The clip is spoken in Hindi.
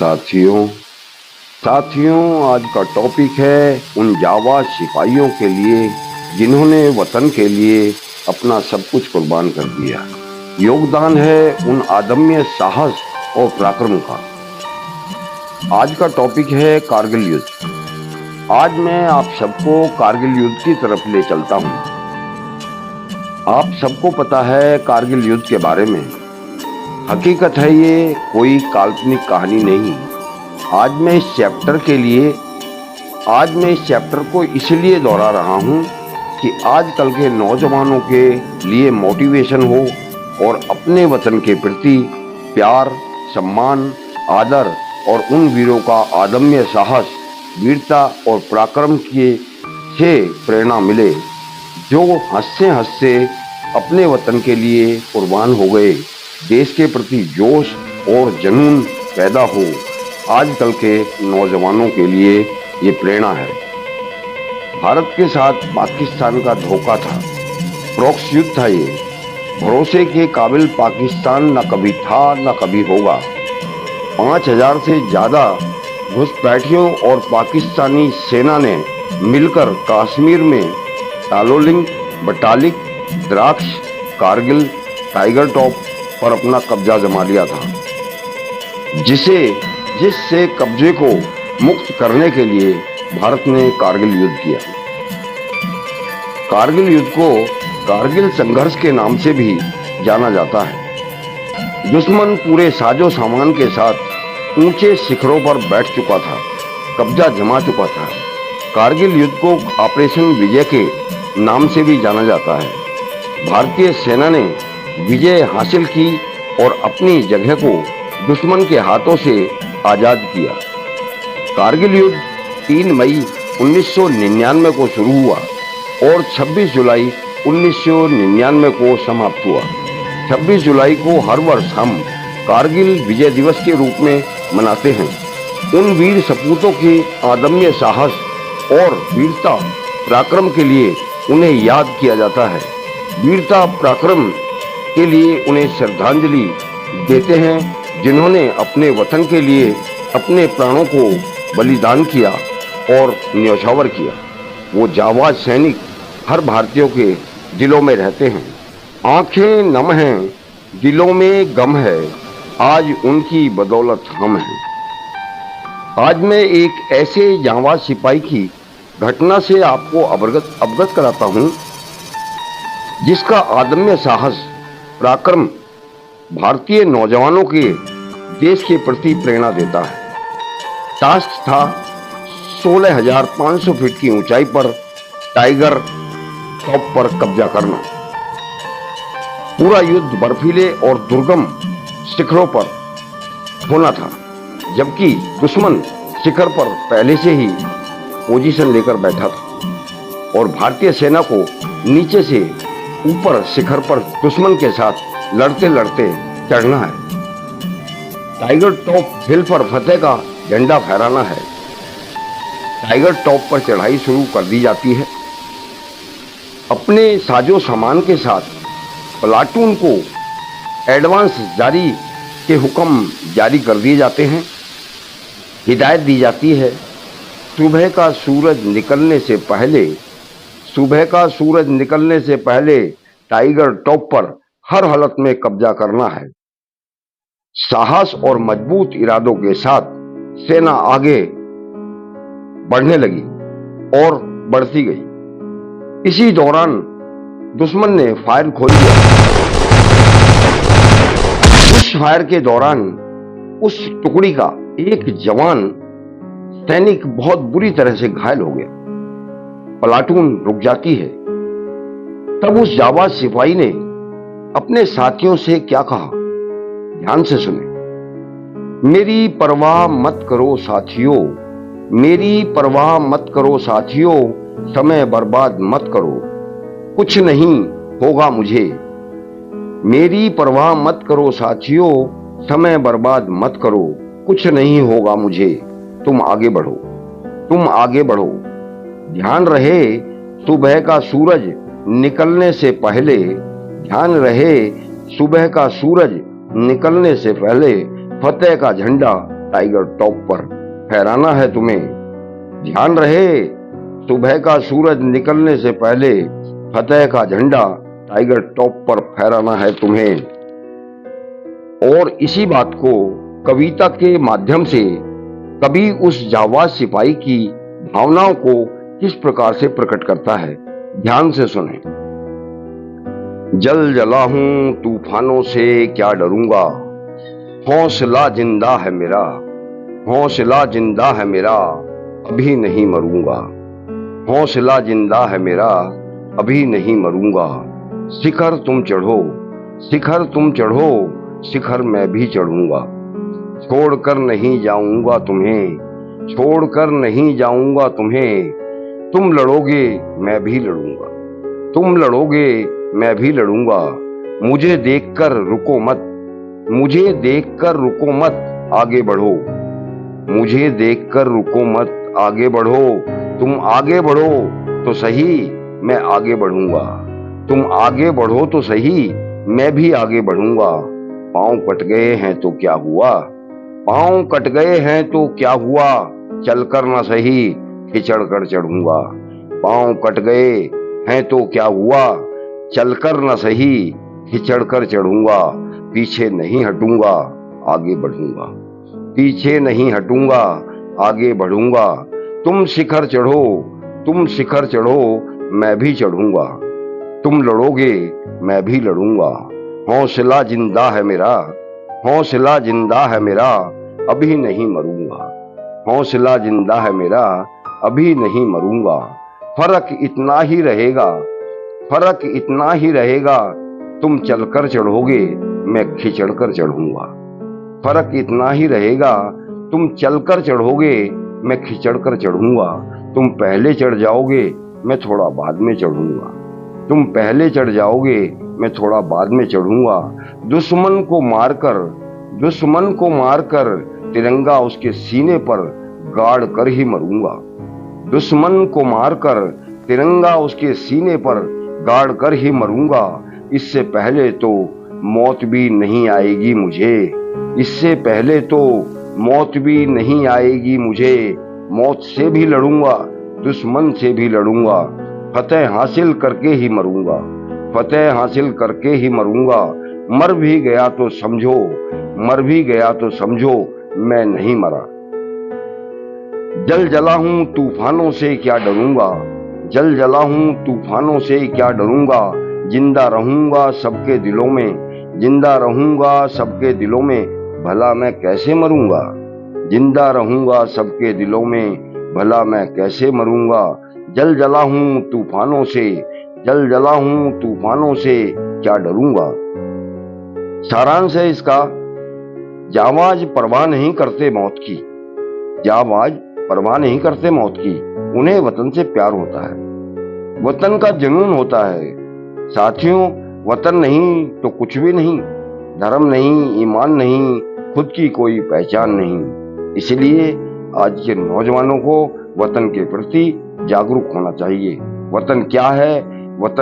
साथियों साथियों आज का टॉपिक है उन जाबाज सिपाहियों के लिए जिन्होंने वतन के लिए अपना सब कुछ कुर्बान कर दिया। योगदान है उन अदम्य साहस और पराक्रम का। आज का टॉपिक है कारगिल युद्ध। आज मैं आप सबको कारगिल युद्ध की तरफ ले चलता हूं। आप सबको पता है कारगिल युद्ध के बारे में। हकीकत है ये कोई काल्पनिक कहानी नहीं। आज मैं इस चैप्टर को इसलिए दोहरा रहा हूं कि आजकल के नौजवानों के लिए मोटिवेशन हो और अपने वतन के प्रति प्यार, सम्मान, आदर और उन वीरों का अदम्य साहस, वीरता और पराक्रम से प्रेरणा मिले जो हंसते हंसते अपने वतन के लिए कुर्बान हो गए। देश के प्रति जोश और जुनून पैदा हो। आजकल के नौजवानों के लिए ये प्रेरणा है। भारत के साथ पाकिस्तान का धोखा था, प्रॉक्सी युद्ध था ये। भरोसे के काबिल पाकिस्तान न कभी था न कभी होगा। 5000 से ज्यादा घुसपैठियों और पाकिस्तानी सेना ने मिलकर कश्मीर में तालोलिंग, बटालिक, द्राक्ष, कारगिल, टाइगर टॉप पर अपना कब्जा जमा लिया था, जिससे कब्जे को मुक्त करने के लिए भारत ने कारगिल युद्ध किया। कारगिल युद्ध को कारगिल संघर्ष के नाम से भी जाना जाता है। दुश्मन पूरे साजो सामान के साथ ऊंचे शिखरों पर बैठ चुका था, कब्जा जमा चुका था। कारगिल युद्ध को ऑपरेशन विजय के नाम से भी जाना जाता है। भारतीय सेना ने विजय हासिल की और अपनी जगह को दुश्मन के हाथों से आजाद किया। कारगिल युद्ध 3 मई 1999 को शुरू हुआ और 26 जुलाई 1999 को समाप्त हुआ। 26 जुलाई को हर वर्ष हम कारगिल विजय दिवस के रूप में मनाते हैं। उन वीर सपूतों की अदम्य साहस और वीरता पराक्रम के लिए उन्हें याद किया जाता है। वीरता पराक्रम के लिए उन्हें श्रद्धांजलि देते हैं जिन्होंने अपने वतन के लिए अपने प्राणों को बलिदान किया और न्यौछावर किया। वो जाबाज सैनिक हर भारतीयों के दिलों में रहते हैं। आंखें नम हैं, दिलों में गम है, आज उनकी बदौलत हम हैं। आज मैं एक ऐसे जाबाज सिपाही की घटना से आपको अवगत कराता हूं जिसका अदम्य साहस, पराक्रम भारतीय नौजवानों के देश के प्रति प्रेरणा देता है। टास्क था 16,500 फीट की ऊंचाई पर टाइगर टॉप पर कब्जा करना। पूरा युद्ध बर्फीले और दुर्गम शिखरों पर होना था, जबकि दुश्मन शिखर पर पहले से ही पोजीशन लेकर बैठा था और भारतीय सेना को नीचे से ऊपर शिखर पर दुश्मन के साथ लड़ते लड़ते चढ़ना है। टाइगर टॉप हिल पर फतेह का झंडा फहराना है। टाइगर टॉप पर चढ़ाई शुरू कर दी जाती है। अपने साजो सामान के साथ प्लाटून को एडवांस जारी के हुक्म जारी कर दिए जाते हैं। हिदायत दी जाती है सुबह का सूरज निकलने से पहले टाइगर टॉप पर हर हालत में कब्जा करना है। साहस और मजबूत इरादों के साथ सेना आगे बढ़ने लगी और बढ़ती गई। इसी दौरान दुश्मन ने फायर खोल दिया। उस फायर के दौरान उस टुकड़ी का एक जवान सैनिक बहुत बुरी तरह से घायल हो गया। प्लाटून रुक जाती है। तब उस जाबाज सिपाही ने अपने साथियों से क्या कहा, ध्यान से सुने। मेरी परवाह मत करो साथियों, मेरी परवाह मत करो साथियों, समय बर्बाद मत करो, कुछ नहीं होगा मुझे। मेरी परवाह मत करो साथियों, समय बर्बाद मत करो, कुछ नहीं होगा मुझे। तुम आगे बढ़ो, तुम आगे बढ़ो। ध्यान रहे सुबह का सूरज निकलने से पहले, ध्यान रहे सुबह का सूरज निकलने से पहले फतेह का झंडा टाइगर टॉप पर फहराना है तुम्हें। ध्यान रहे, सुबह का सूरज निकलने से पहले फतेह का झंडा टाइगर टॉप पर फहराना है तुम्हें। और इसी बात को कविता के माध्यम से कवि उस जाबाज सिपाही की भावनाओं को किस प्रकार से प्रकट करता है, ध्यान से सुने। जल जला हूं तूफानों से क्या डरूंगा, हौसला जिंदा है मेरा, हौसला जिंदा है मेरा, अभी नहीं मरूंगा, हौसला जिंदा है मेरा, अभी नहीं मरूंगा। शिखर तुम चढ़ो, शिखर तुम चढ़ो, शिखर मैं भी चढ़ूंगा, छोड़कर नहीं जाऊंगा तुम्हें, छोड़कर नहीं जाऊंगा तुम्हें। तुम लड़ोगे मैं भी लड़ूंगा, तुम लड़ोगे मैं भी लड़ूंगा। मुझे देखकर रुको मत, मुझे देखकर रुको मत, आगे बढ़ो, मुझे देखकर रुको मत, आगे बढ़ो। तुम आगे बढ़ो तो सही, मैं आगे बढ़ूंगा, तुम आगे बढ़ो तो सही, मैं भी आगे बढ़ूंगा। पांव कट गए हैं तो क्या हुआ, पांव कट गए हैं तो क्या हुआ, चलकर ना सही खिचड़ कर चढ़ूंगा। पांव कट गए हैं तो क्या हुआ, चलकर न सही खिचड़ कर चढ़ूंगा। पीछे नहीं हटूंगा, आगे बढ़ूंगा, पीछे नहीं हटूंगा, आगे बढ़ूंगा। तुम शिखर चढ़ो, तुम शिखर चढ़ो, मैं भी चढ़ूंगा, तुम लड़ोगे मैं भी लड़ूंगा। हौसला जिंदा है मेरा, हौसला जिंदा है मेरा, अभी नहीं मरूंगा, हौसला जिंदा है मेरा, अभी नहीं मरूंगा। फर्क इतना ही रहेगा, फर्क इतना ही रहेगा, तुम चलकर चढ़ोगे मैं खिचड़ कर चढ़ूंगा। फर्क इतना ही रहेगा, तुम चलकर चढ़ोगे मैं खिचड़ कर चढ़ूंगा। तुम पहले चढ़ जाओगे मैं थोड़ा बाद में चढ़ूंगा, तुम पहले चढ़ जाओगे मैं थोड़ा बाद में चढ़ूंगा। दुश्मन को मारकर, दुश्मन को मारकर तिरंगा उसके सीने पर गाड़ कर ही मरूंगा, दुश्मन को मारकर तिरंगा उसके सीने पर गाड़ कर ही मरूंगा। इससे पहले तो मौत भी नहीं आएगी मुझे, इससे पहले तो मौत भी नहीं आएगी मुझे। मौत से भी लड़ूंगा, दुश्मन से भी लड़ूंगा, फतेह हासिल करके ही मरूंगा, फतेह हासिल करके ही मरूंगा। मर भी गया तो समझो, मर भी गया तो समझो मैं नहीं मरा। जल जला हूं तूफानों से क्या डरूंगा, जल जला हूं तूफानों से क्या डरूंगा। जिंदा रहूंगा सबके दिलों में, जिंदा रहूंगा सबके दिलों में, भला मैं कैसे मरूंगा। जिंदा रहूंगा सबके दिलों में, भला मैं कैसे मरूंगा। जल जला हूं तूफानों से, जल जला हूं तूफानों से क्या डरूंगा। सारांश है इसका, जाबाज परवाह नहीं करते मौत की, जाबाज परवाह नहीं करते मौत की, उन्हें वतन से प्यार होता है, वतन का जुनून होता है। साथियों, वतन नहीं तो कुछ भी नहीं, धर्म नहीं, ईमान नहीं, खुद की कोई पहचान नहीं। इसलिए आज के नौजवानों को वतन के प्रति जागरूक होना चाहिए। वतन क्या है